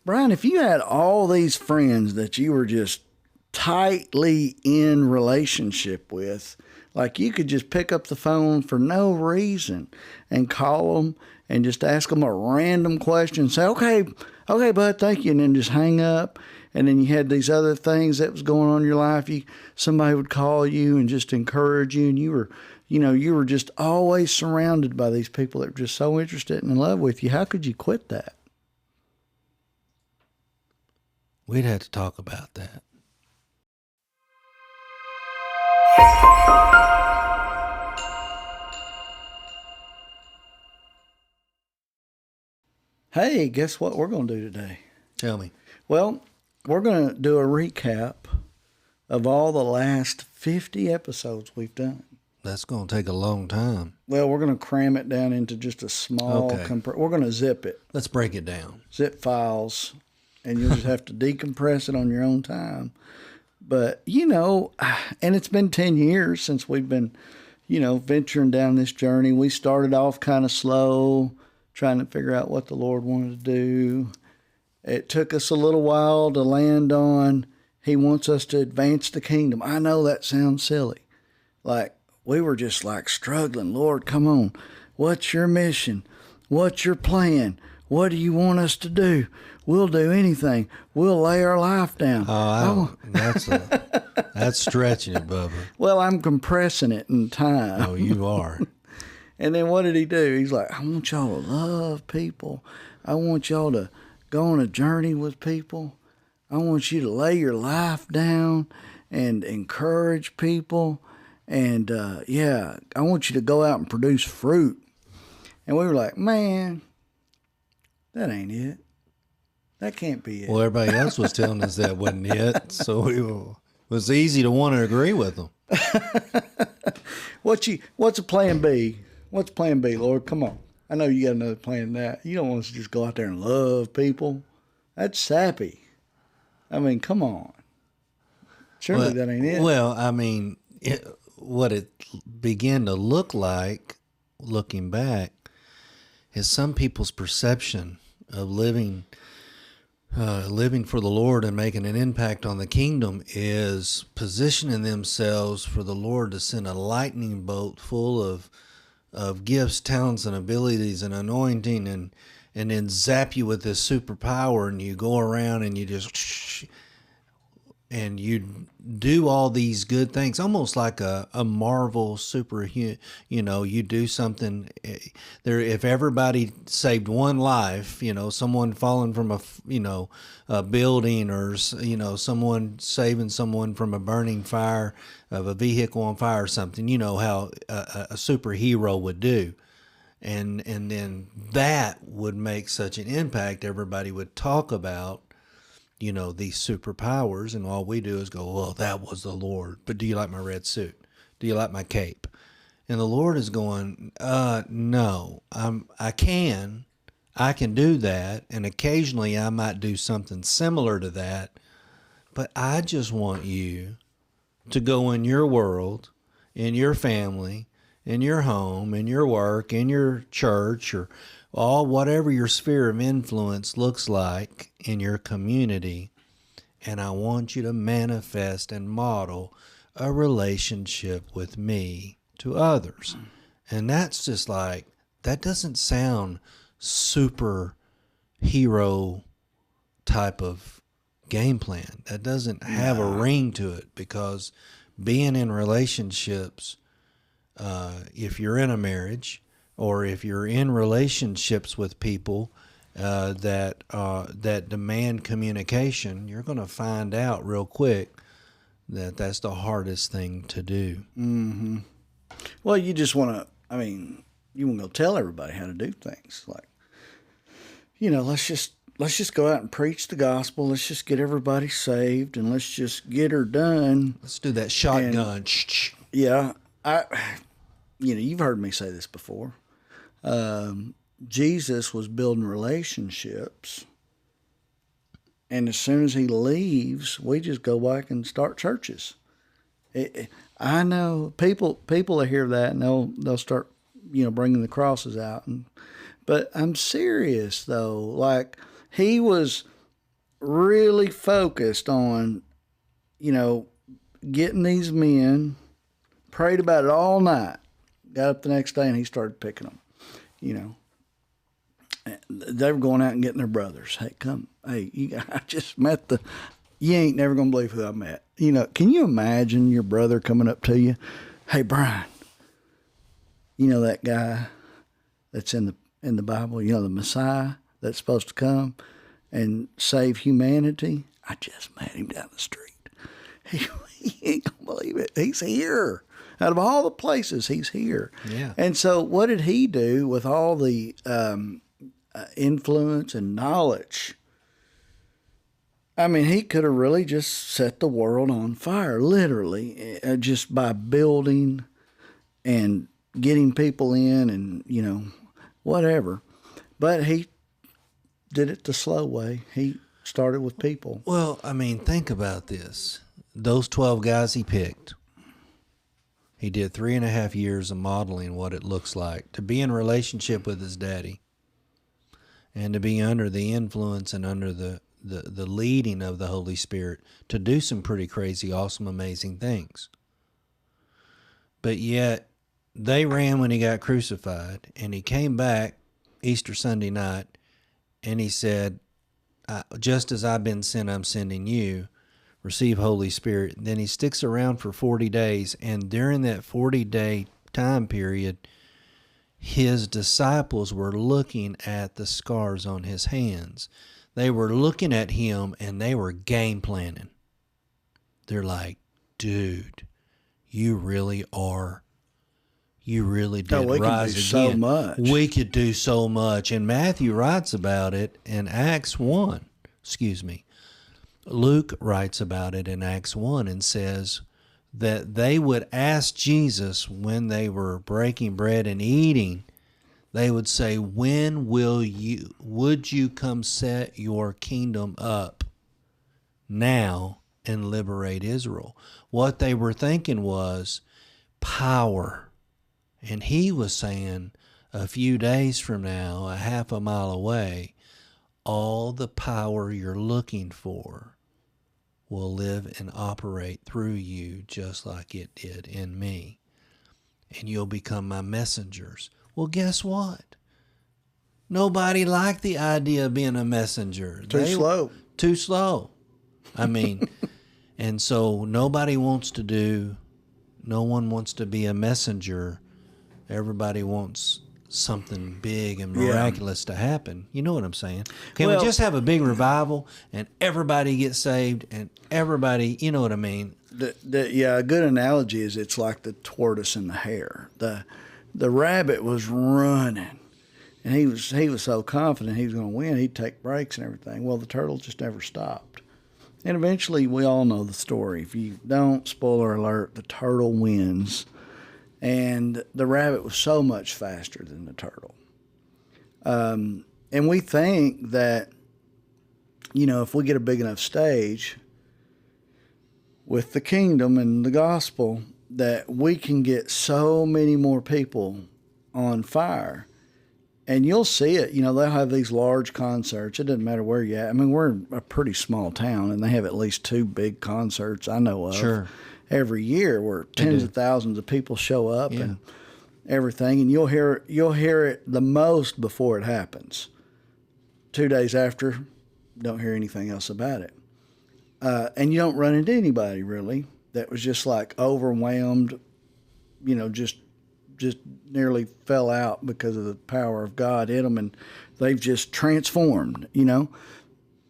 Brian, if you had all these friends that you were just tightly in relationship with, like you could just pick up the phone for no reason and call them and just ask them a random question, say, okay, bud, thank you, and then just hang up. And then you had these other things that was going on in your life. Somebody would call you and just encourage you, and you were just always surrounded by these people that were just so interested and in love with you. How could you quit that? We'd have to talk about that. Hey, guess what we're going to do today? Tell me. Well, we're going to do a recap of all the last 50 episodes we've done. That's going to take a long time. Well, we're going to cram it down into just a small... we're going to zip it. Let's break it down. Zip files, and you'll just have to decompress it on your own time. But, and it's been 10 years since we've been, venturing down this journey. We started off kind of slow, trying to figure out what the Lord wanted to do. It took us a little while to land on He wants us to advance the kingdom. I know that sounds silly. Like, we were just like struggling. Lord, come on. What's your mission? What's your plan? What do you want us to do? We'll do anything. We'll lay our life down. That's stretching it, Bubba. Well, I'm compressing it in time. Oh, you are. And then what did he do? He's like, I want y'all to love people. I want y'all to go on a journey with people. I want you to lay your life down and encourage people. And, I want you to go out and produce fruit. And we were like, man, that ain't it. That can't be it. Well, everybody else was telling us that wasn't it. So it was easy to want to agree with them. What's a plan B? What's plan B, Lord? Come on. I know you got another plan than that. You don't want us to just go out there and love people. That's sappy. I mean, come on. Surely that ain't it. Well, I mean, what it began to look like, looking back, is some people's perception of living for the Lord and making an impact on the kingdom is positioning themselves for the Lord to send a lightning bolt full of gifts, talents, and abilities and anointing, and then zap you with this superpower, and you go around and you just and you do all these good things, almost like a Marvel superhero. You do something there. If everybody saved one life, someone falling from a building, or someone saving someone from a burning fire of a vehicle on fire or something, how a superhero would do. And then that would make such an impact. Everybody would talk about, these superpowers, and all we do is go, well, that was the Lord. But do you like my red suit? Do you like my cape? And the Lord is going, no, I can do that. And occasionally I might do something similar to that. But I just want you to go in your world, in your family, in your home, in your work, in your church, or whatever your sphere of influence looks like in your community, and I want you to manifest and model a relationship with me to others. And that's just like, that doesn't sound super hero type of game plan. That doesn't have a ring to it, because being in relationships, if you're in a marriage, or if you're in relationships with people that demand communication, you're going to find out real quick that that's the hardest thing to do. Mm-hmm. Well, you just want to, you want to go tell everybody how to do things. Like, let's just go out and preach the gospel. Let's just get everybody saved, and let's just get her done. Let's do that shotgun. Yeah. You've heard me say this before. Jesus was building relationships, and as soon as he leaves, we just go back and start churches. I know people will hear that, and they'll start, bringing the crosses out. But I'm serious though. Like, he was really focused on, getting these men, prayed about it all night, got up the next day and he started picking them, you know. They were going out and getting their brothers. Hey, come. Hey, I just met you ain't never going to believe who I met. Can you imagine your brother coming up to you? Hey, Brian, that guy that's in the Bible, the Messiah that's supposed to come and save humanity? I just met him down the street. He ain't going to believe it. He's here. Out of all the places, he's here. Yeah. And so what did he do with all the influence and knowledge? I mean, he could have really just set the world on fire, literally, just by building and getting people in and, whatever. But he did it the slow way. He started with people. Well, I mean, think about this. Those 12 guys he picked, he did 3.5 years of modeling what it looks like to be in relationship with his daddy and to be under the influence and under the leading of the Holy Spirit to do some pretty crazy, awesome, amazing things. But yet, they ran when he got crucified, and he came back Easter Sunday night, and he said, just as I've been sent, I'm sending you. Receive Holy Spirit. Then he sticks around for 40 days, and during that 40-day time period, his disciples were looking at the scars on his hands. They were looking at him, and they were game planning. They're like, dude, you really did we rise could do again. so much. We could do so much. And Matthew writes about it in Acts 1. Luke writes about it in Acts 1 and says that they would ask Jesus when they were breaking bread and eating, they would say, when would you come set your kingdom up now and liberate Israel? What they were thinking was power. And he was saying a few days from now, a half a mile away, all the power you're looking for will live and operate through you just like it did in me. And you'll become my messengers. Well, guess what? Nobody liked the idea of being a messenger. Too slow. I mean, and so no one wants to be a messenger. Everybody wants something big and miraculous to happen. You know what I'm saying? Can we just have a big revival and everybody gets saved and everybody, you know what I mean? A good analogy is it's like the tortoise and the hare. The rabbit was running, and he was so confident he was going to win, he'd take breaks and everything. Well, the turtle just never stopped. And eventually, we all know the story. If you don't, spoiler alert, the turtle wins. And the rabbit was so much faster than the turtle. And we think that, if we get a big enough stage with the kingdom and the gospel, that we can get so many more people on fire. And you'll see it. They'll have these large concerts. It doesn't matter where you're at. I mean, we're a pretty small town, and they have at least 2 big concerts I know of. Sure. Every year where tens of thousands of people show up and everything, and you'll hear it the most before it happens. 2 days after, don't hear anything else about it. And you don't run into anybody really that was just like overwhelmed, just nearly fell out because of the power of God in them, and they've just transformed, Not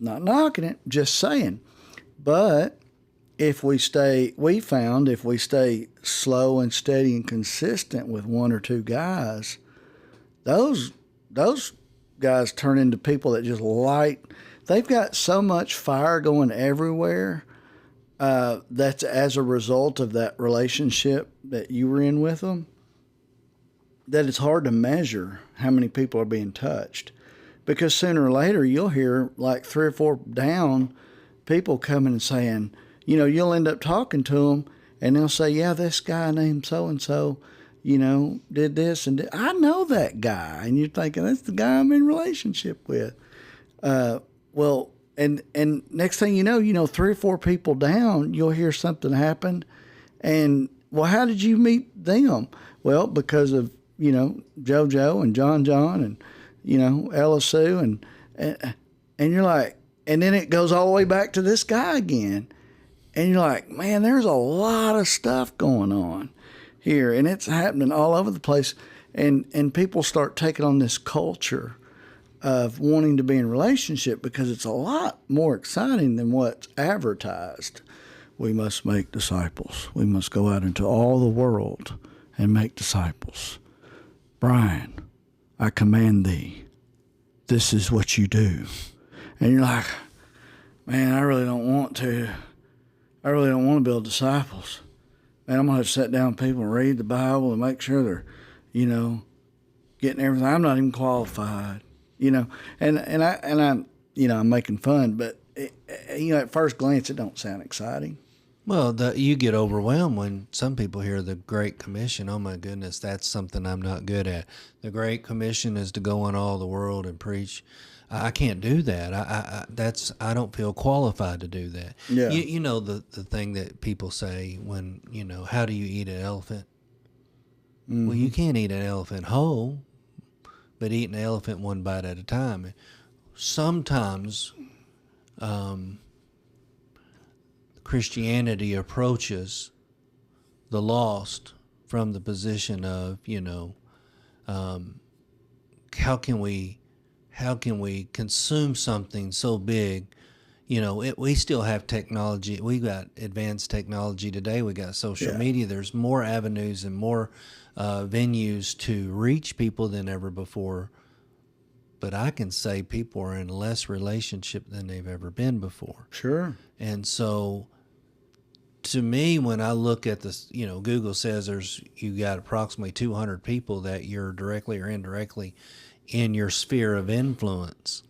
knocking it, just saying. But if we stay slow and steady and consistent with 1 or 2 guys, those guys turn into people that just light. They've got so much fire going everywhere. That's as a result of that relationship that you were in with them, that it's hard to measure how many people are being touched. Because sooner or later, you'll hear like 3 or 4 down people coming and saying, you'll end up talking to them, and they'll say, yeah, this guy named so-and-so, did this and I know that guy. And you're thinking, that's the guy I'm in relationship with. Well, and next thing you know, 3 or 4 people down, you'll hear something happen, and well, how did you meet them? Well, because of JoJo and John and Ella Sue and you're like, and then it goes all the way back to this guy again, and you're like, man, there's a lot of stuff going on here, and it's happening all over the place, and people start taking on this culture of wanting to be in a relationship because it's a lot more exciting than what's advertised. We must make disciples. We must go out into all the world and make disciples. Brian, I command thee. This is what you do. And you're like, man, I really don't want to. I really don't want to build disciples. Man, I'm going to have to sit down with people and read the Bible and make sure they're, getting everything. I'm not even qualified, and I'm, I'm making fun, but at first glance, it don't sound exciting. Well, you get overwhelmed when some people hear the Great Commission. Oh my goodness, that's something I'm not good at. The Great Commission is to go in all the world and preach. I can't do that. I don't feel qualified to do that. Yeah. The thing that people say when, how do you eat an elephant? Mm-hmm. Well, you can't eat an elephant whole, but eat an elephant one bite at a time. Sometimes Christianity approaches the lost from the position of, how can we consume something so big? We still have technology. We got advanced technology today. We got social media. There's more avenues and more venues to reach people than ever before. But I can say people are in less relationship than they've ever been before. Sure. And so, to me, when I look at this, Google says you got approximately 200 people that you're directly or indirectly in your sphere of influence.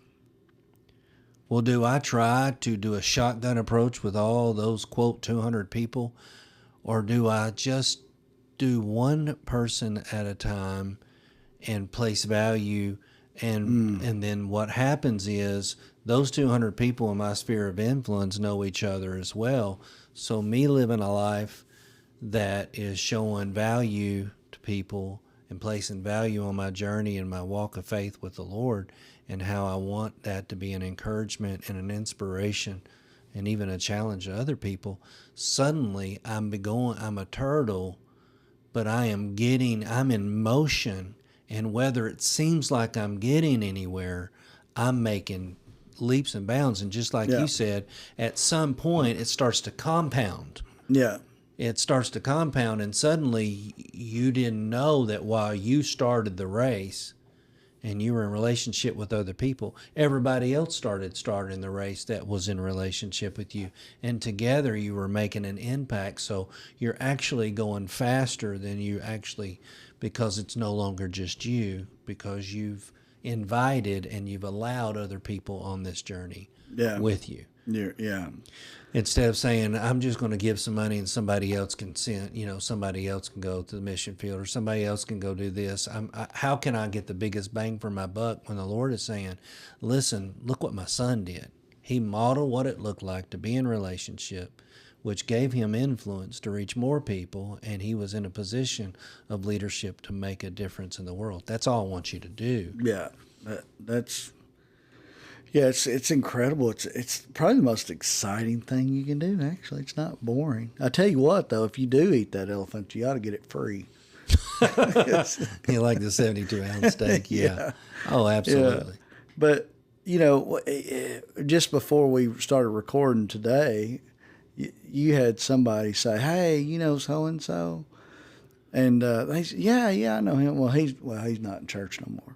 Well, do I try to do a shotgun approach with all those, quote, 200 people? Or do I just do one person at a time and place value? And then what happens is those 200 people in my sphere of influence know each other as well. So me living a life that is showing value to people and placing value on my journey and my walk of faith with the Lord, and how I want that to be an encouragement and an inspiration and even a challenge to other people, suddenly I'm a turtle, but I'm in motion, and whether it seems like I'm getting anywhere, I'm making leaps and bounds. And just like you said, at some point it starts to compound. Yeah. It starts to compound, and suddenly you didn't know that while you started the race and you were in relationship with other people, everybody else started the race that was in relationship with you. And together you were making an impact. So you're actually going faster than you actually, because it's no longer just you, because you've invited and you've allowed other people on this journey with you. Yeah. Instead of saying, I'm just going to give some money and somebody else can somebody else can go to the mission field, or somebody else can go do this. How can I get the biggest bang for my buck, when the Lord is saying, listen, look what my son did. He modeled what it looked like to be in relationship, which gave him influence to reach more people, and he was in a position of leadership to make a difference in the world. That's all I want you to do. Yeah, it's incredible. It's probably the most exciting thing you can do, actually. It's not boring. I tell you what, though, if you do eat that elephant, you ought to get it free. You like the 72-ounce steak? Yeah. Oh, absolutely. Yeah. But, just before we started recording today, you had somebody say, hey, so-and-so? And they said, yeah, I know him. Well, he's not in church no more.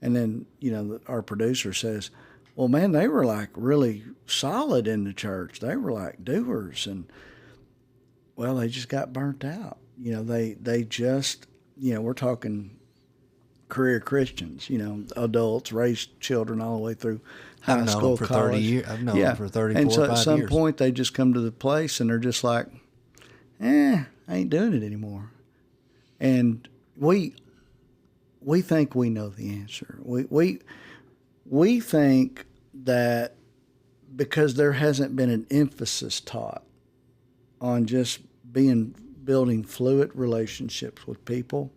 And then, our producer says, well, man, they were like really solid in the church. They were like doers. And, well, they just got burnt out. They just, we're talking career Christians, adults, raised children all the way through high school, for college. 30 years. I've known them for 34 and so or 5 at some years. point they just come to the place and they're just like, I ain't doing it anymore. And we think we know the answer. We think that because there hasn't been an emphasis taught on just building fluid relationships with people.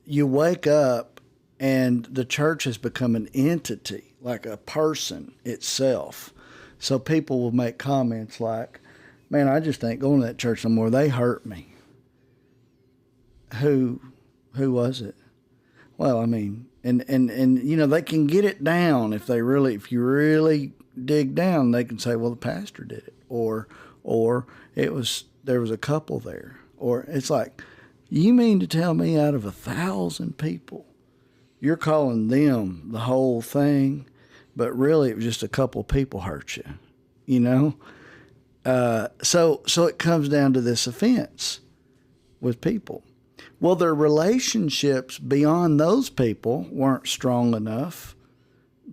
You wake up and the church has become an entity, like a person itself. So people will make comments like, man, I just ain't going to that church no more. They hurt me. Who was it? Well, I mean, and you know, they can get it down if you really dig down, they can say, well, the pastor did it, or there was a couple there, or it's like, you mean to tell me out of 1,000 people, you're calling them the whole thing, but really it was just a couple people hurt you, you know? So it comes down to this offense with people. Well, their relationships beyond those people weren't strong enough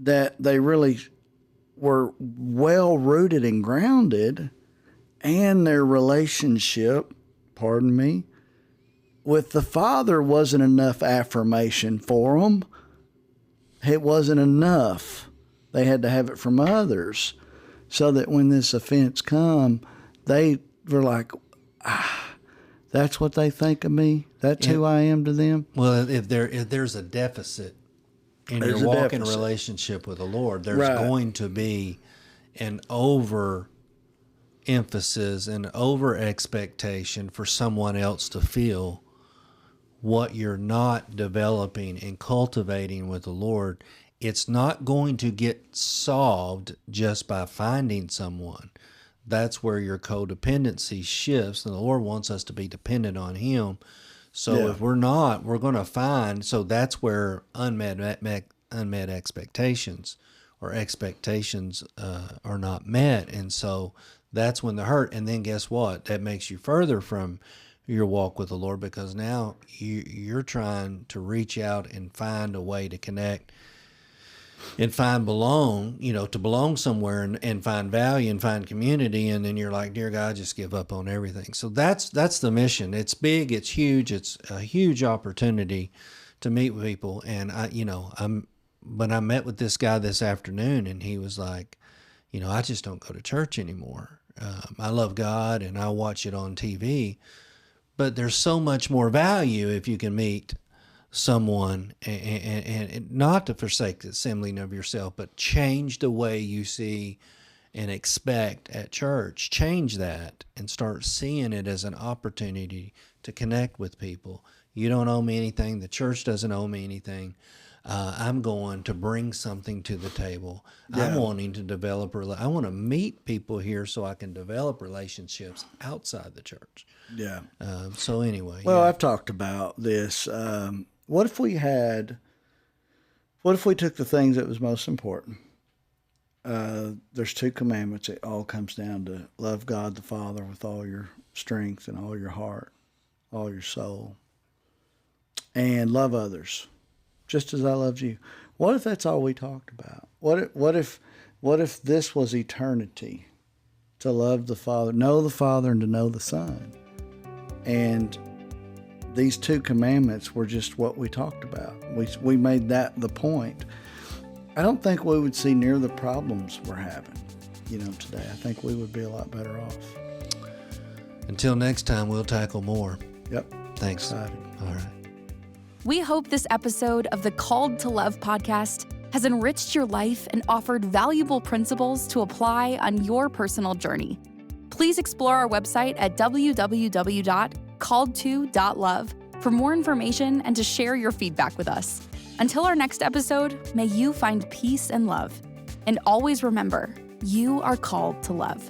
that they really were well rooted and grounded, and their relationship, pardon me, with the Father wasn't enough affirmation for them. It wasn't enough. They had to have it from others, so that when this offense come, they were like, that's what they think of me. That's who I am to them. Well, if there's a deficit in your walking relationship with the Lord, there's going to be an over emphasis and over expectation for someone else to feel what you're not developing and cultivating with the Lord. It's not going to get solved just by finding someone. That's where your codependency shifts, and the Lord wants us to be dependent on Him. So if we're not, we're going to find. So that's where unmet expectations or expectations are not met, and so that's when the hurt. And then guess what? That makes you further from your walk with the Lord, because now you're trying to reach out and find a way to connect and find to belong somewhere and find value and find community. And then you're like, dear God, just give up on everything. So that's the mission. It's big, it's huge. It's a huge opportunity to meet with people. And I met with this guy this afternoon, and he was like, I just don't go to church anymore. I love God and I watch it on TV, but there's so much more value if you can meet someone and not to forsake the assembling of yourself, but change the way you see and expect at church. Change that and start seeing it as an opportunity to connect with people. You don't owe me anything. The church doesn't owe me anything. I'm going to bring something to the table. Yeah. I'm wanting to develop. I want to meet people here so I can develop relationships outside the church. Yeah. So anyway. Well, I've talked about this. What if we took the things that was most important? There's 2 commandments. It all comes down to love God the Father with all your strength and all your heart, all your soul, and love others just as I loved you. What if that's all we talked about? What if this was eternity? To love the Father, know the Father, and to know the Son. And these 2 commandments were just what we talked about. We made that the point. I don't think we would see near the problems we're having, today. I think we would be a lot better off. Until next time, we'll tackle more. Yep. Thanks. Excited. All right. We hope this episode of the Called to Love podcast has enriched your life and offered valuable principles to apply on your personal journey. Please explore our website at www.calledto.love for more information and to share your feedback with us. Until our next episode, may you find peace and love. And always remember, you are called to love.